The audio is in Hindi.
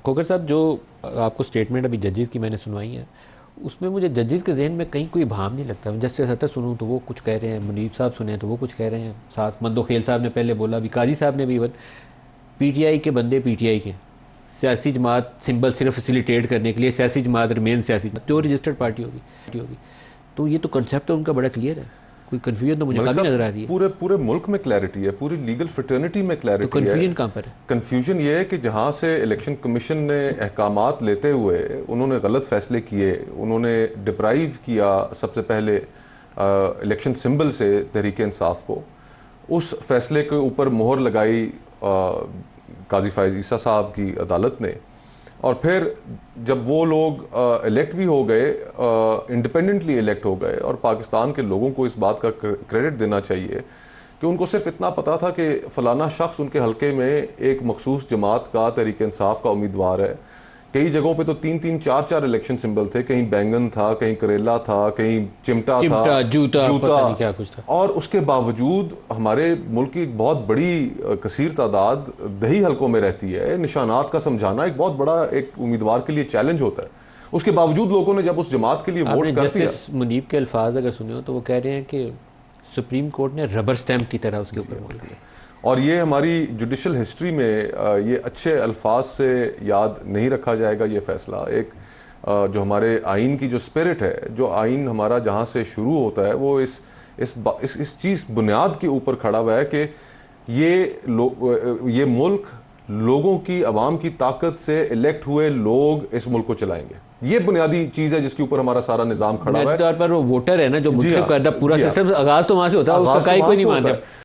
खोकर साहब, जो आपको स्टेटमेंट अभी जजेस की मैंने सुनवाई है, उसमें मुझे जजेस के जहन में कहीं कोई भाव नहीं लगता। जस्टिस अतर सुनूँ तो वो कुछ कह रहे हैं, मुनीब साहब सुने तो वो कुछ कह रहे हैं, साथ मंदोखेल साहब ने पहले बोला, अभी काजी साहब ने भी इवन पीटीआई के बंदे पीटीआई के, सियासी जमात सिंबल सिर्फ फैसिलिटेट करने के लिए, सियासी जमात रिमेन सियासी जो रजिस्टर्ड पार्टी होगी। तो ये तो कंसेप्ट तो उनका बड़ा क्लियर है, कोई कन्फ्यूजन तो मुझे मलिक काफी साहब, नजर आ रही है। पूरे पूरे मुल्क में क्लैरिटी है, पूरी लीगल फ्रेटर्निटी में तो क्लैरिटी है। कन्फ्यूजन कहाँ पर है? कन्फ्यूजन ये है कि जहाँ से इलेक्शन कमीशन ने अहकामात लेते हुए उन्होंने गलत फैसले किए, उन्होंने डिप्राइव किया सबसे पहले इलेक्शन सिंबल से तहरीक इंसाफ को, उस फैसले के ऊपर मोहर लगाई काजी फायज ईसा साहब की अदालत ने। और फिर जब वो लोग इलेक्ट भी हो गए, इंडिपेंडेंटली इलेक्ट हो गए, और पाकिस्तान के लोगों को इस बात का क्रेडिट देना चाहिए कि उनको सिर्फ इतना पता था कि फलाना शख्स उनके हलके में एक मखसूस जमात का तहरीक इंसाफ का उम्मीदवार है। कई जगहों पे तो 3-3, 4-4 इलेक्शन सिंबल थे, कहीं बैंगन था, कहीं करेला था, कहीं चिमटा था, जूता पता नहीं क्या कुछ था। और उसके बावजूद हमारे मुल्क की बहुत बड़ी कसीर तादाद दही हलकों में रहती है। निशानात का समझाना एक बहुत बड़ा एक उम्मीदवार के लिए चैलेंज होता है। उसके बावजूद लोगों ने जब उस जमात के लिए वोट कर दिया। जस्टिस मुनीब के अल्फाज अगर सुने हो तो वो कह रहे हैं कि सुप्रीम कोर्ट ने रबर स्टैंप की तरह उसके ऊपर मोहर दिया। और ये हमारी जुडिशल हिस्ट्री में ये अच्छे अल्फाज से याद नहीं रखा जाएगा। ये फैसला एक जो हमारे आइन की जो स्पिरिट है, जो आइन हमारा जहाँ से शुरू होता है, वो इस चीज़ बुनियाद के ऊपर खड़ा हुआ है कि ये मुल्क लोगों की, आवाम की ताकत से इलेक्ट हुए लोग इस मुल्क को चलाएंगे। ये बुनियादी चीज़ है जिसके ऊपर हमारा सारा निज़ाम खड़ा हुआ है। तौर पर वो वोटर है ना जो जी मुंतखब हाँ, करता, पूरा जी हाँ। सिस्टम आगाज तो वहां से होता है, आगाज उसका तो वहां कोई से नहीं होता मानता। है।